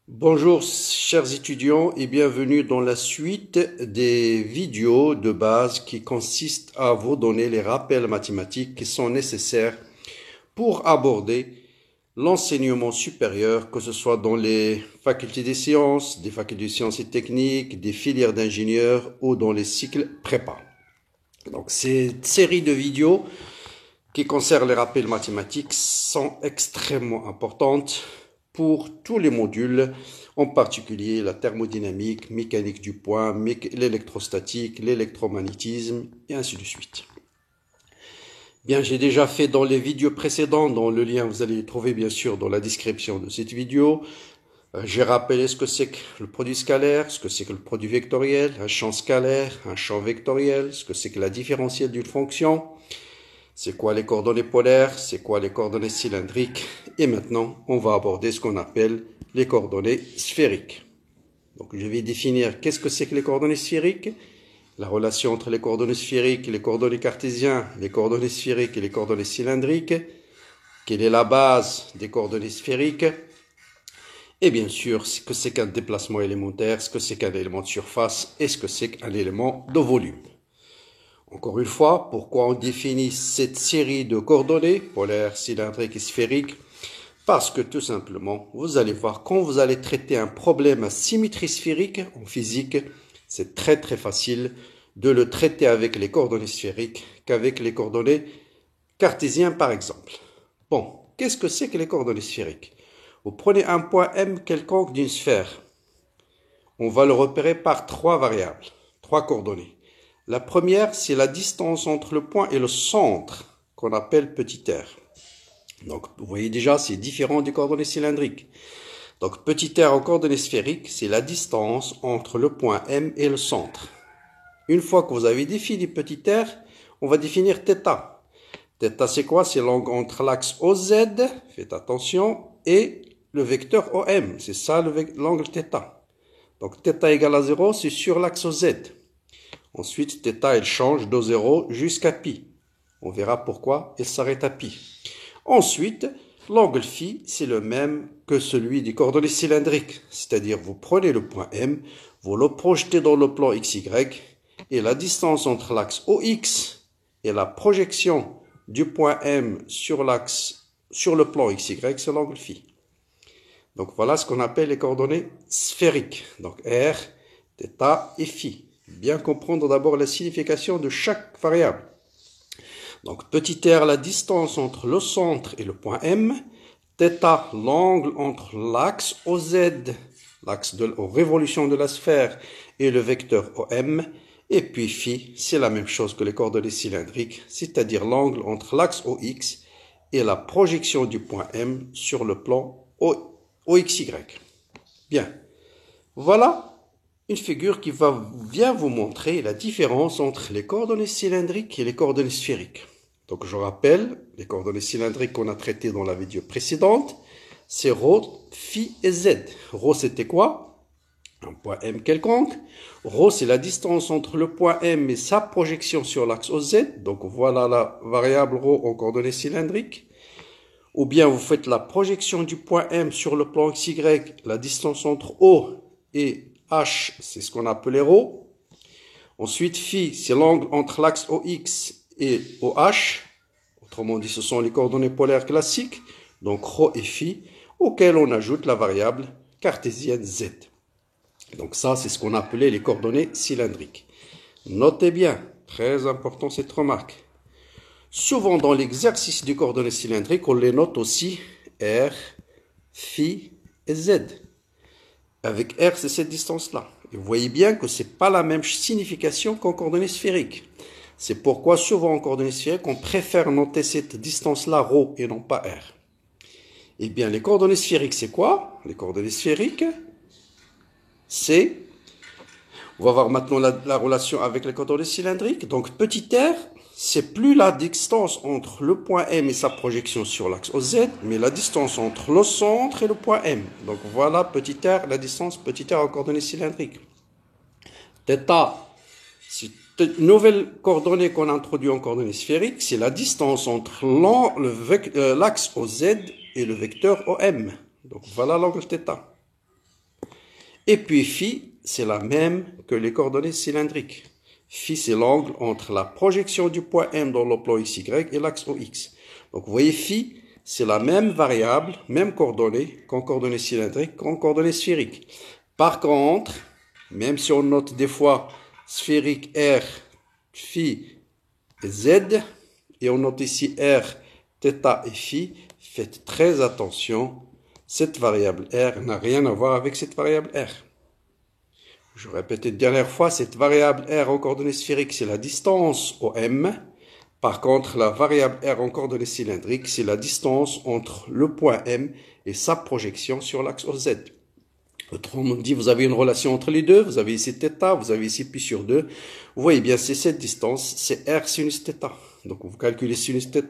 Bonjour chers étudiants et bienvenue dans la suite des vidéos de base qui consistent à vous donner les rappels mathématiques qui sont nécessaires pour aborder l'enseignement supérieur, que ce soit dans les facultés des sciences et techniques, des filières d'ingénieurs ou dans les cycles prépa. Donc ces séries de vidéos qui concernent les rappels mathématiques sont extrêmement importantes pour tous les modules, en particulier la thermodynamique, mécanique du point, l'électrostatique, l'électromagnétisme, et ainsi de suite. Bien, j'ai déjà fait dans les vidéos précédentes, dont le lien vous allez le trouver bien sûr dans la description de cette vidéo. J'ai rappelé ce que c'est que le produit scalaire, ce que c'est que le produit vectoriel, un champ scalaire, un champ vectoriel, ce que c'est que la différentielle d'une fonction. C'est quoi les coordonnées polaires, c'est quoi les coordonnées cylindriques, et maintenant on va aborder ce qu'on appelle les coordonnées sphériques. Donc je vais définir qu'est-ce que c'est que les coordonnées sphériques, la relation entre les coordonnées sphériques et les coordonnées cartésiennes, les coordonnées sphériques et les coordonnées cylindriques, quelle est la base des coordonnées sphériques, et bien sûr ce que c'est qu'un déplacement élémentaire, ce que c'est qu'un élément de surface et ce que c'est qu'un élément de volume. Encore une fois, pourquoi on définit cette série de coordonnées, polaires, cylindriques et sphériques? Parce que tout simplement, vous allez voir, quand vous allez traiter un problème à symétrie sphérique en physique, c'est très facile de le traiter avec les coordonnées sphériques qu'avec les coordonnées cartésiennes par exemple. Bon, qu'est-ce que c'est que les coordonnées sphériques? Vous prenez un point M quelconque d'une sphère. On va le repérer par trois variables, trois coordonnées. La première, c'est la distance entre le point et le centre, qu'on appelle petit r. Donc, vous voyez déjà, c'est différent des coordonnées cylindriques. Donc, petit r en coordonnées sphériques, c'est la distance entre le point M et le centre. Une fois que vous avez défini petit r, on va définir θ. Θ, c'est quoi? C'est l'angle entre l'axe OZ, faites attention, et le vecteur OM. C'est ça l'angle θ. Donc, θ égale à 0, c'est sur l'axe OZ. Ensuite, θ, elle change de 0 jusqu'à pi. On verra pourquoi elle s'arrête à pi. Ensuite, l'angle phi, c'est le même que celui des coordonnées cylindriques. C'est-à-dire, vous prenez le point M, vous le projetez dans le plan XY, et la distance entre l'axe OX et la projection du point M sur le plan XY, c'est l'angle phi. Donc, voilà ce qu'on appelle les coordonnées sphériques. Donc, R, θ et phi. Bien comprendre d'abord la signification de chaque variable. Donc, petit r, la distance entre le centre et le point M. θ, l'angle entre l'axe OZ, l'axe de révolution de la sphère, et le vecteur OM. Et puis phi, c'est la même chose que les coordonnées cylindriques, c'est-à-dire l'angle entre l'axe OX et la projection du point M sur le plan OXY. Bien, voilà une figure qui va bien vous montrer la différence entre les coordonnées cylindriques et les coordonnées sphériques. Donc je rappelle, les coordonnées cylindriques qu'on a traitées dans la vidéo précédente, c'est ρ, phi et z. Ρ c'était quoi? Un point M quelconque. Ρ c'est la distance entre le point M et sa projection sur l'axe OZ. Donc voilà la variable ρ en coordonnées cylindriques. Ou bien vous faites la projection du point M sur le plan XY, la distance entre O et H, c'est ce qu'on appelle ρ. Ensuite, phi, c'est l'angle entre l'axe OX et OH. Autrement dit, ce sont les coordonnées polaires classiques. Donc, ρ et phi, auxquelles on ajoute la variable cartésienne z. Donc ça, c'est ce qu'on appelait les coordonnées cylindriques. Notez bien, très important cette remarque. Souvent, dans l'exercice des coordonnées cylindriques, on les note aussi r, phi et z. Avec r, c'est cette distance-là. Vous voyez bien que ce n'est pas la même signification qu'en coordonnées sphériques. C'est pourquoi souvent en coordonnées sphériques, on préfère noter cette distance-là ρ et non pas r. Eh bien, les coordonnées sphériques, c'est quoi? Les coordonnées sphériques, c'est... On va voir maintenant la relation avec les coordonnées cylindriques. Donc, petit r, c'est plus la distance entre le point M et sa projection sur l'axe OZ, mais la distance entre le centre et le point M. Donc voilà petit r, la distance petit r en coordonnées cylindriques. θ, c'est une nouvelle coordonnée qu'on a introduite en coordonnées sphériques, c'est la distance entre l'axe OZ et le vecteur OM. Donc voilà l'angle θ. Et puis phi, c'est la même que les coordonnées cylindriques. Phi, c'est l'angle entre la projection du point M dans le plan XY et l'axe OX. Donc vous voyez, phi, c'est la même variable, même coordonnée qu'en coordonnées cylindriques, qu'en coordonnées sphériques. Par contre, même si on note des fois sphérique R, phi et Z, et on note ici R, θ et phi, faites très attention, cette variable R n'a rien à voir avec cette variable R. Je répète une dernière fois, cette variable R en coordonnées sphériques, c'est la distance au M. Par contre, la variable R en coordonnées cylindriques, c'est la distance entre le point M et sa projection sur l'axe OZ. Autrement dit, vous avez une relation entre les deux. Vous avez ici θ, vous avez ici pi sur 2. Vous voyez bien, c'est cette distance, c'est R sinus θ. Donc, vous calculez sinus θ.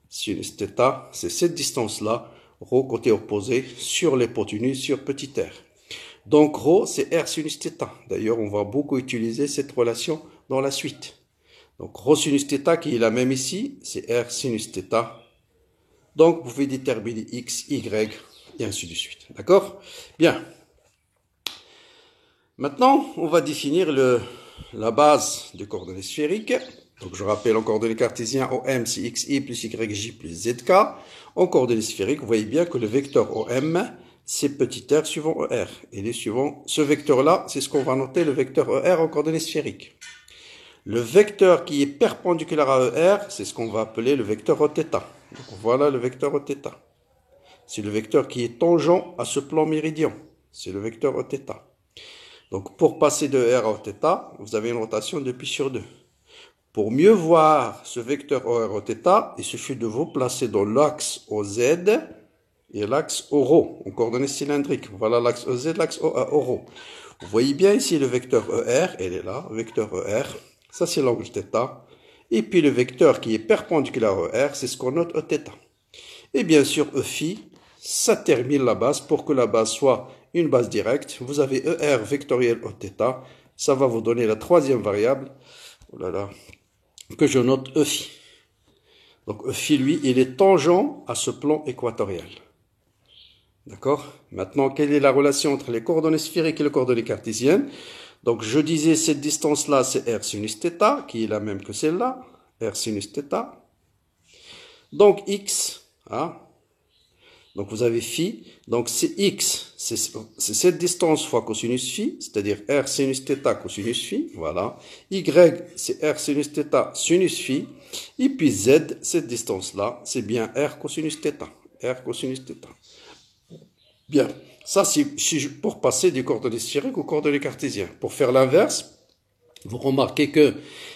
Sinus θ, c'est cette distance-là, ρ côté opposé, sur l'hypoténuse, sur petit r. Donc, ρ, c'est R sinus θ. D'ailleurs, on va beaucoup utiliser cette relation dans la suite. Donc, ρ sinus θ, qui est la même ici, c'est R sinus θ. Donc, vous pouvez déterminer x, y, et ainsi de suite. D'accord? Bien. Maintenant, on va définir la base des coordonnées sphériques. Donc, je rappelle en coordonnées cartésiennes, OM, c'est xi plus yj plus zk. En coordonnées sphériques, vous voyez bien que le vecteur OM, c'est petit r suivant ER. Et les suivants, ce vecteur-là, c'est ce qu'on va noter, le vecteur ER en coordonnées sphériques. Le vecteur qui est perpendiculaire à ER, c'est ce qu'on va appeler le vecteur Eθ. Donc voilà le vecteur Eθ. C'est le vecteur qui est tangent à ce plan méridien. C'est le vecteur Eθ. Donc pour passer de R à Eθ, vous avez une rotation de pi sur 2. Pour mieux voir ce vecteur OR Eθ, il suffit de vous placer dans l'axe OZ et l'axe ORO, en coordonnées cylindriques. Voilà l'axe OZ, l'axe ORO. Vous voyez bien ici le vecteur ER, elle est là, vecteur ER, ça c'est l'angle θ. Et puis le vecteur qui est perpendiculaire au ER, c'est ce qu'on note Eθ. Et bien sûr, Eφ, ça termine la base. Pour que la base soit une base directe, vous avez ER vectoriel Eθ, ça va vous donner la troisième variable, oh là là, que je note Eφ. Donc Eφ, lui, il est tangent à ce plan équatorial. D'accord? Maintenant, quelle est la relation entre les coordonnées sphériques et les coordonnées cartésiennes? Donc, je disais, cette distance-là, c'est R sinus θ, qui est la même que celle-là. R sinus θ. Donc, X, hein? Donc, vous avez phi. Donc, c'est X, c'est cette distance fois cosinus phi, c'est-à-dire R sinus θ cosinus phi. Voilà. Y, c'est R sinus θ sinus phi. Et puis Z, cette distance-là, c'est bien R cosinus θ. R cosinus θ. Bien, ça c'est pour passer des coordonnées sphériques aux coordonnées cartésiennes. Pour faire l'inverse, vous remarquez que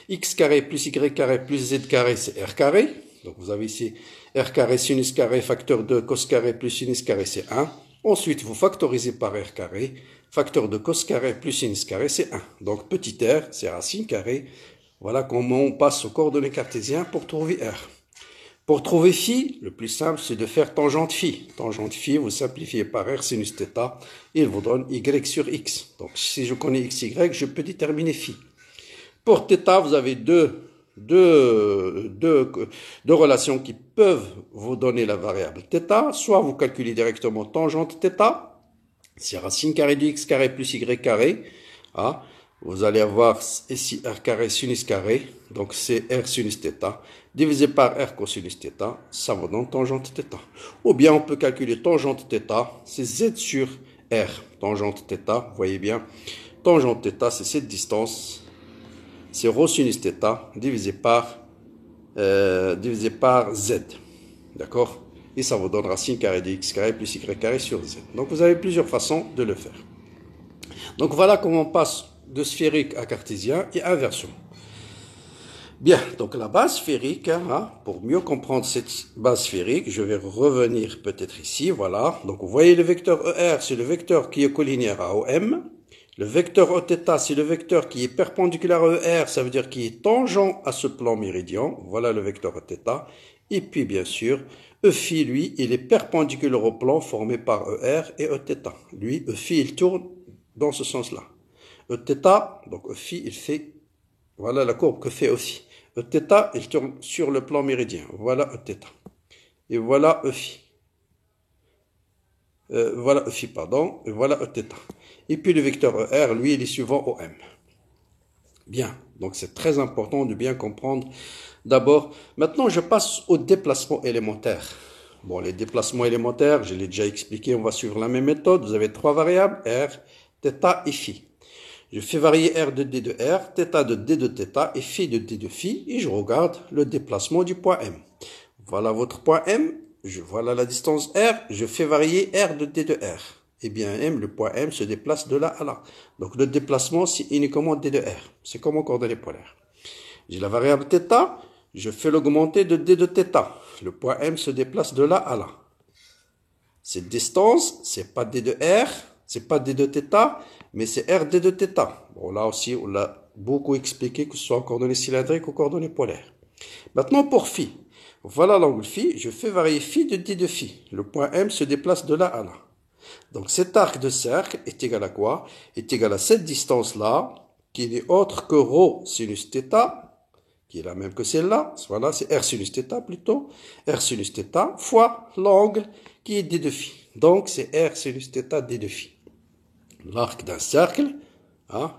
x carré plus y carré plus z carré, c'est r carré. Donc vous avez ici r carré sinus carré facteur de cos carré plus sinus carré, c'est 1. Ensuite, vous factorisez par r carré. Facteur de cos carré plus sinus carré, c'est 1. Donc petit r, c'est racine carrée. Voilà comment on passe aux coordonnées cartésiennes pour trouver r. Pour trouver phi, le plus simple, c'est de faire tangente phi. Tangente phi, vous simplifiez par r sinus θ, et il vous donne y sur x. Donc, si je connais x, y, je peux déterminer phi. Pour θ, vous avez deux relations qui peuvent vous donner la variable θ. Soit vous calculez directement tangente θ, c'est racine carrée de x carré plus y carré. Ah, vous allez avoir ici r carré sinus carré, donc c'est r sinus θ, divisé par r cosinus θ, ça vous donne tangente θ. Ou bien on peut calculer tangente θ, c'est z sur r. Tangente θ, vous voyez bien, tangente θ, c'est cette distance, c'est ρ sinus θ, divisé par z. D'accord? Et ça vous donne racine carrée de x carré plus y carré sur z. Donc vous avez plusieurs façons de le faire. Donc voilà comment on passe de sphérique à cartésien et inversion. Bien, donc la base sphérique, hein, pour mieux comprendre cette base sphérique, je vais revenir peut-être ici, voilà. Donc vous voyez le vecteur ER, c'est le vecteur qui est collinéaire à OM. Le vecteur Eθ, c'est le vecteur qui est perpendiculaire à ER, ça veut dire qui est tangent à ce plan méridien. Voilà le vecteur Eθ. Et puis bien sûr, Eφ, lui, il est perpendiculaire au plan formé par ER et Eθ. Lui, Eφ, il tourne dans ce sens-là. Eθ, donc Eφ, il fait, voilà la courbe que fait Eφ. Eθ, il tourne sur le plan méridien. Voilà Eθ. Et voilà Eφ. voilà phi, pardon, et voilà θ. Et puis le vecteur ER, lui, il est suivant OM. Bien, donc c'est très important de bien comprendre. D'abord, maintenant je passe au déplacement élémentaire. Bon, les déplacements élémentaires, je l'ai déjà expliqué, on va suivre la même méthode. Vous avez trois variables, R, θ et phi. Je fais varier R de D de R, θ de D de θ et phi de D de phi, et je regarde le déplacement du point M. Voilà votre point M, voilà la distance R, je fais varier R de D de R. Eh bien, le point M se déplace de là à là. Donc le déplacement, c'est uniquement D de R. C'est comme en coordonnées polaires. J'ai la variable θ, je fais l'augmenter de D de θ. Le point M se déplace de là à là. Cette distance, c'est pas D de R, c'est pas D de θ, mais c'est R D de θ. Bon, là aussi, on l'a beaucoup expliqué, que ce soit en coordonnées cylindriques ou coordonnées polaires. Maintenant, pour phi. Voilà l'angle phi, je fais varier phi de D de phi. Le point M se déplace de là à là. Donc cet arc de cercle est égal à quoi? Est égal à cette distance-là, qui n'est autre que ρ sinus θ, qui est la même que celle-là. Voilà, c'est R sinus θ plutôt. R sinus θ fois l'angle qui est D de phi. Donc c'est R sinus θ D de phi. L'arc d'un cercle, hein,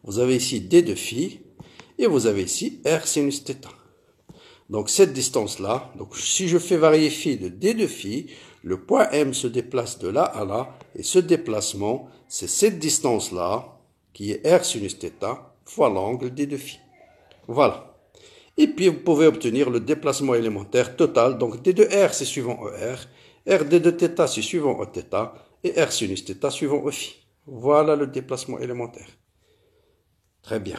vous avez ici D de phi, et vous avez ici R sinus θ. Donc cette distance-là, donc si je fais varier phi de D de phi, le point M se déplace de là à là, et ce déplacement, c'est cette distance-là, qui est R sinus θ, fois l'angle D de phi. Voilà. Et puis vous pouvez obtenir le déplacement élémentaire total, donc D de R c'est suivant ER, R D de θ c'est suivant Eθ, et R sinus θ suivant Eφ. Voilà le déplacement élémentaire. Très bien.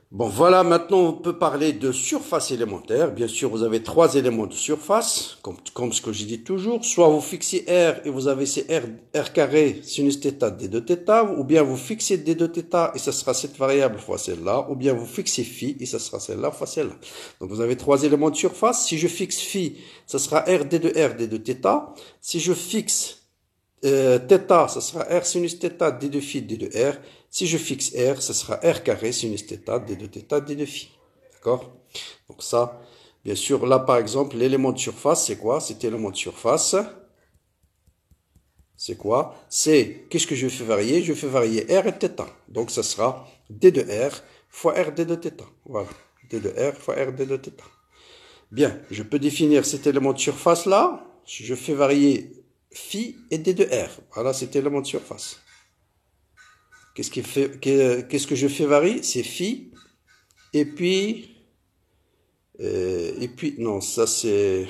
Bon, voilà, maintenant on peut parler de surface élémentaire. Bien sûr, vous avez trois éléments de surface, comme ce que je dis toujours. Soit vous fixez R et vous avez ces R carré sinus θ D de θ, ou bien vous fixez D de θ et ça sera cette variable fois celle-là, ou bien vous fixez phi et ça sera celle-là fois celle-là. Donc vous avez trois éléments de surface. Si je fixe phi, ça sera R D de R D de θ. Si je fixe θ, ça sera R sinus θ D de phi D de R. Si je fixe R, ce sera R carré sinus θ D de θ D de phi. D'accord? Donc ça, bien sûr, là par exemple, l'élément de surface, c'est quoi? Cet élément de surface, c'est quoi? C'est, qu'est-ce que je fais varier? Je fais varier R et θ. Donc ça sera D de R fois R D de θ. Voilà, D de R fois R D de θ. Bien, je peux définir cet élément de surface là. Je fais varier phi et D de R. Voilà cet élément de surface. Qu'est-ce que je fais varier? C'est phi. Et puis, non, ça c'est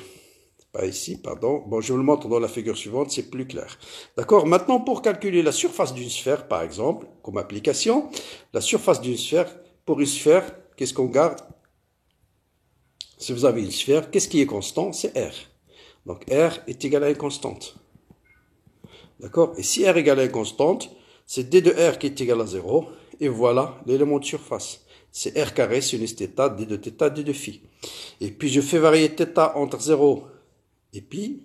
pas ici, pardon. Bon, je vous le montre dans la figure suivante, c'est plus clair. D'accord? Maintenant, pour calculer la surface d'une sphère, par exemple, comme application, la surface d'une sphère, pour une sphère, qu'est-ce qu'on garde? Si vous avez une sphère, qu'est-ce qui est constant? C'est R. Donc, R est égal à une constante. D'accord? Et si R est égal à une constante, c'est D de R qui est égal à 0. Et voilà l'élément de surface. C'est R carré sinus θ, D de θ, D de phi. Et puis je fais varier θ entre 0 et pi,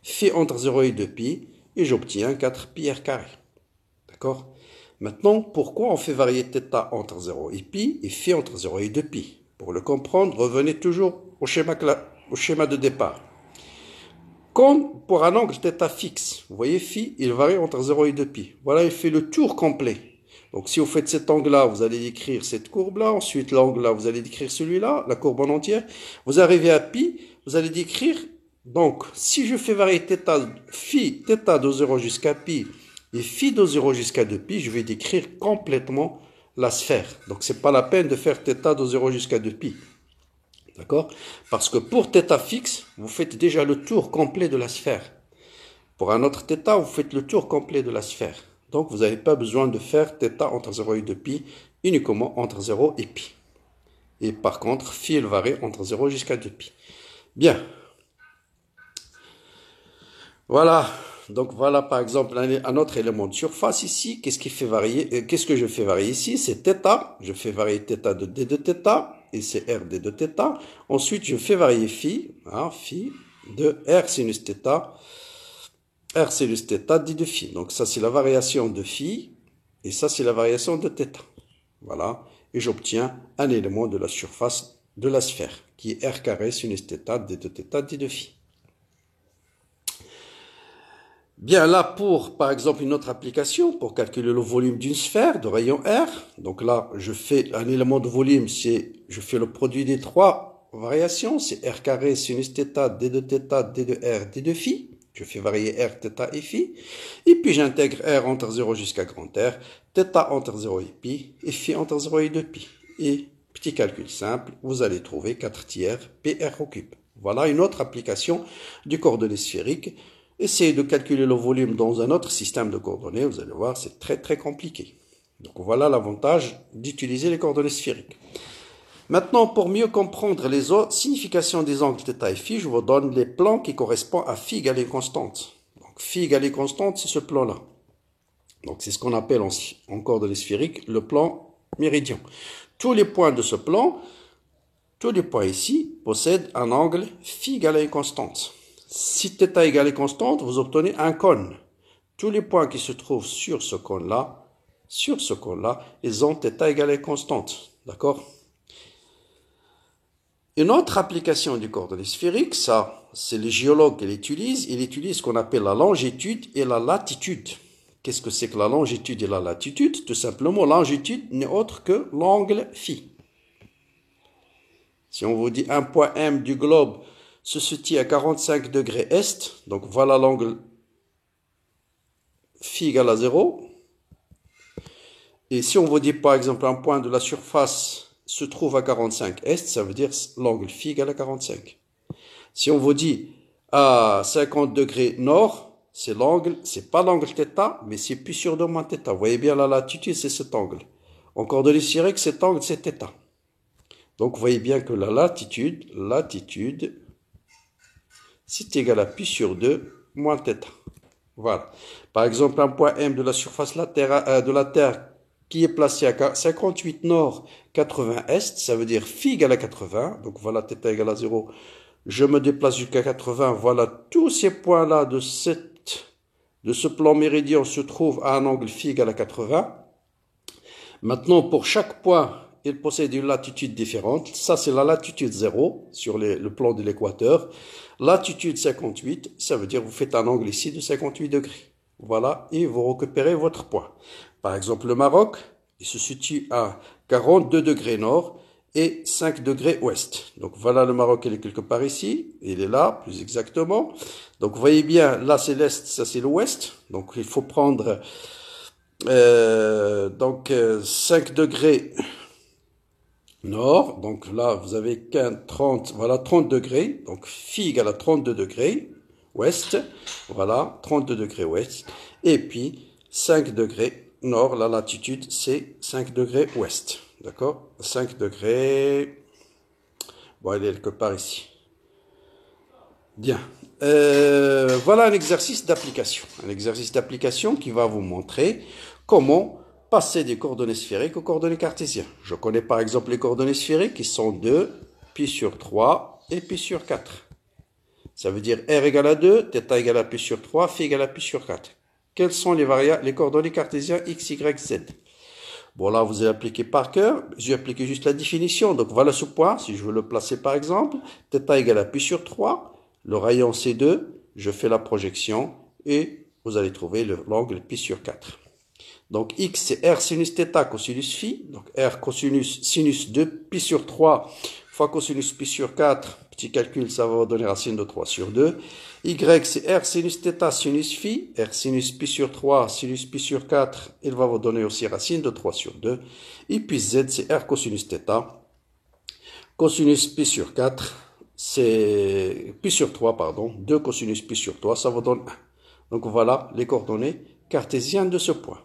phi entre 0 et 2pi, et j'obtiens 4pi R carré. D'accord? Maintenant, pourquoi on fait varier θ entre 0 et pi, et phi entre 0 et 2pi? Pour le comprendre, revenez toujours au schéma de départ. Comme pour un angle θ fixe, vous voyez phi, il varie entre 0 et 2pi. Voilà, il fait le tour complet. Donc si vous faites cet angle-là, vous allez décrire cette courbe-là. Ensuite, l'angle-là, vous allez décrire celui-là, la courbe en entière. Vous arrivez à pi, vous allez décrire. Donc, si je fais varier phi de 0 jusqu'à pi et phi de 0 jusqu'à 2pi, je vais décrire complètement la sphère. Donc, ce n'est pas la peine de faire θ de 0 jusqu'à 2pi. D'accord? Parce que pour θ fixe, vous faites déjà le tour complet de la sphère. Pour un autre θ, vous faites le tour complet de la sphère. Donc, vous n'avez pas besoin de faire θ entre 0 et 2pi, uniquement entre 0 et pi. Et par contre, phi, il varie entre 0 jusqu'à 2pi. Bien. Voilà. Donc, voilà par exemple un autre élément de surface ici. Qu'est-ce qui fait varier? Qu'est-ce que je fais varier ici? C'est θ. Je fais varier θ de D de θ. Et c'est R D de θ. Ensuite, je fais varier phi. Hein, phi de R sinus θ. R sinus θ D de phi. Donc ça c'est la variation de phi. Et ça c'est la variation de θ. Voilà. Et j'obtiens un élément de la surface de la sphère. Qui est R carré sinus θ D de θ D de phi. Bien, là, pour, par exemple, une autre application, pour calculer le volume d'une sphère de rayon R. Donc là, je fais un élément de volume, je fais le produit des trois variations. C'est R carré, sinus θ, d de θ, d de R, d de phi. Je fais varier R, θ et phi. Et puis, j'intègre R entre 0 jusqu'à grand R, θ entre 0 et pi, et phi entre 0 et 2 pi. Et, petit calcul simple, vous allez trouver 4 tiers PR au cube. Voilà une autre application du coordonnées sphérique. Essayez de calculer le volume dans un autre système de coordonnées, vous allez voir, c'est très compliqué. Donc voilà l'avantage d'utiliser les coordonnées sphériques. Maintenant, pour mieux comprendre les autres significations des angles θ et phi, je vous donne les plans qui correspondent à phi égale constante. Donc phi égale constante, c'est ce plan-là. Donc c'est ce qu'on appelle en coordonnées sphériques le plan méridien. Tous les points de ce plan, tous les points ici, possèdent un angle phi égale constante. Si θ égale constante, vous obtenez un cône. Tous les points qui se trouvent sur ce cône-là, ils ont θ égale constante. D'accord? Une autre application du coordonnées sphérique, ça, c'est les géologues qui l'utilisent. Ils utilisent ce qu'on appelle la longitude et la latitude. Qu'est-ce que c'est que la longitude et la latitude? Tout simplement, la longitude n'est autre que l'angle phi. Si on vous dit un point M du globe se situe à 45 degrés est, donc voilà l'angle phi égale à 0. Et si on vous dit par exemple un point de la surface se trouve à 45 est, ça veut dire l'angle phi égale à 45. Si on vous dit à 50 degrés nord, c'est pas l'angle θ, mais c'est pi sur 2 moins θ. Vous voyez bien la latitude, c'est cet angle. En coordonnées sphériques, cet angle, c'est θ. Donc vous voyez bien que la latitude, c'est égal à pi sur 2 moins θ. Voilà. Par exemple, un point M de la surface de la Terre qui est placé à 58 nord, 80 est, ça veut dire phi égale à 80. Donc voilà, θ égale à 0. Je me déplace jusqu'à 80. Voilà, tous ces points-là de ce plan méridien se trouvent à un angle phi égale à 80. Maintenant, pour chaque point, il possède une latitude différente. Ça, c'est la latitude 0 sur le plan de l'équateur. Latitude 58, ça veut dire que vous faites un angle ici de 58 degrés. Voilà, et vous récupérez votre point. Par exemple, le Maroc, il se situe à 42 degrés nord et 5 degrés ouest. Donc voilà, le Maroc, il est quelque part ici. Il est là, plus exactement. Donc vous voyez bien, là c'est l'est, ça c'est l'ouest. Donc il faut prendre 5 degrés nord, donc là vous avez 30, voilà 30 degrés, donc phi égale à 32 degrés ouest, voilà 32 degrés ouest, et puis 5 degrés nord, la latitude c'est 5 degrés ouest, d'accord? 5 degrés, bon il est quelque part ici. Bien, voilà un exercice d'application qui va vous montrer comment passer des coordonnées sphériques aux coordonnées cartésiennes. Je connais par exemple les coordonnées sphériques qui sont 2, pi sur 3 et pi sur 4. Ça veut dire R égale à 2, θ égale à pi sur 3, phi égale à pi sur 4. Quelles sont les coordonnées cartésiennes x, y, z? Bon là vous allez appliquer par cœur, j'ai appliqué juste la définition. Donc voilà ce point, si je veux le placer par exemple, θ égale à pi sur 3, le rayon c'est 2, je fais la projection et vous allez trouver l'angle pi sur 4. Donc x c'est R sinus θ cosinus phi, donc R cosinus sinus 2 pi sur 3 fois cosinus pi sur 4, petit calcul ça va vous donner racine de 3 sur 2. Y c'est R sinus θ sinus phi, R sinus pi sur 3 sinus pi sur 4, il va vous donner aussi racine de 3 sur 2. Et puis Z c'est R cosinus θ, cosinus pi sur 4, c'est pi sur 3 pardon, 2 cosinus pi sur 3, ça vous donne 1. Donc voilà les coordonnées cartésiennes de ce point.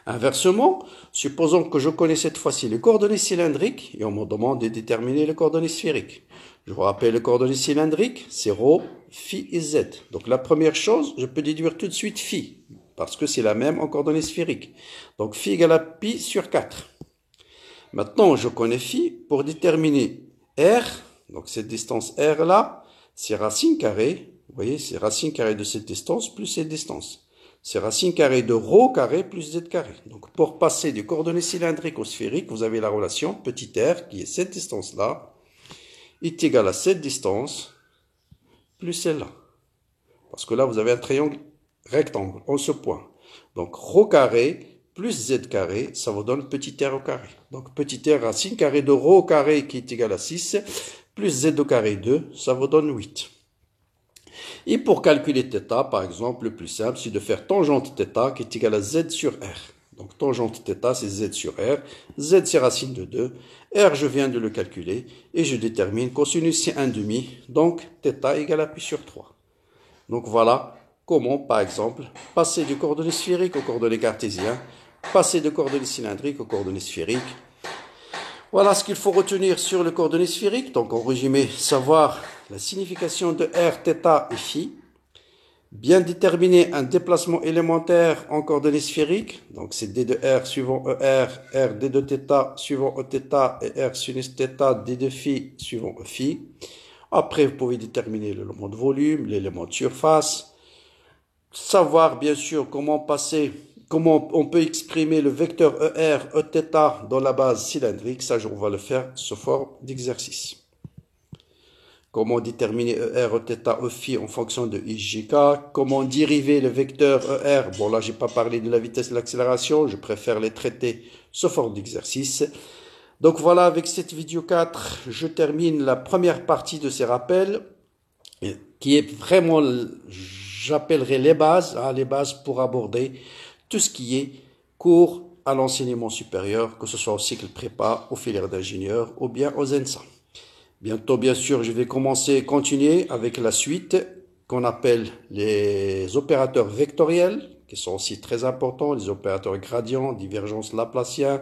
Inversement, supposons que je connais cette fois-ci les coordonnées cylindriques et on me demande de déterminer les coordonnées sphériques. Je vous rappelle les coordonnées cylindriques, c'est ρ, phi et z. Donc la première chose, je peux déduire tout de suite phi, parce que c'est la même en coordonnées sphériques. Donc phi égale à pi sur 4. Maintenant, je connais phi pour déterminer r, donc cette distance r là, c'est racine carrée, vous voyez, c'est racine carrée de cette distance plus cette distance. C'est racine carrée de ρ carré plus z carré. Donc, pour passer des coordonnées cylindriques aux sphériques, vous avez la relation petit r, qui est cette distance-là, est égale à cette distance, plus celle-là. Parce que là, vous avez un triangle rectangle en ce point. Donc rho carré plus z carré, ça vous donne petit r au carré. Donc petit r racine carrée de rho au carré qui est égal à 6, plus z au carré 2, ça vous donne 8. Et pour calculer θ, par exemple, le plus simple, c'est de faire tangente θ qui est égal à z sur r. Donc tangente θ, c'est z sur r. Z, c'est racine de 2. R, je viens de le calculer. Et je détermine cosinus, c'est 1,5. Donc θ égale à pi sur 3. Donc voilà comment, par exemple, passer du coordonnées sphériques aux coordonnées cartésiennes, passer de coordonnées cylindriques aux coordonnées sphériques. Voilà ce qu'il faut retenir sur les coordonnées sphériques. Donc en résumé, savoir la signification de r, θ et φ. Bien déterminer un déplacement élémentaire en coordonnées sphériques. Donc c'est d de r suivant ER, r d de θ suivant Eθ et r sinus θ d de φ suivant Eφ. Après, vous pouvez déterminer l'élément de volume, l'élément de surface. Savoir bien sûr comment on peut exprimer le vecteur ER, Eθ dans la base cylindrique. Ça, on va le faire sous forme d'exercice. Comment déterminer ER, Eθ, Eφ en fonction de IJK. Comment dériver le vecteur ER. Bon, là, je n'ai pas parlé de la vitesse de l'accélération. Je préfère les traiter sous forme d'exercice. Donc voilà, avec cette vidéo 4, je termine la première partie de ces rappels, qui est vraiment, j'appellerai les bases pour aborder tout ce qui est cours à l'enseignement supérieur, que ce soit au cycle prépa, aux filières d'ingénieurs ou bien aux ENSA. Bientôt, bien sûr, je vais continuer avec la suite qu'on appelle les opérateurs vectoriels, qui sont aussi très importants, les opérateurs gradients, divergence laplacien.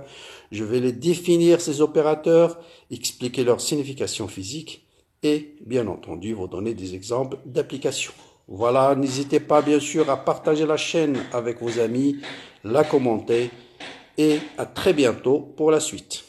Je vais les définir, ces opérateurs, expliquer leur signification physique et, bien entendu, vous donner des exemples d'application. Voilà, n'hésitez pas, bien sûr, à partager la chaîne avec vos amis, la commenter et à très bientôt pour la suite.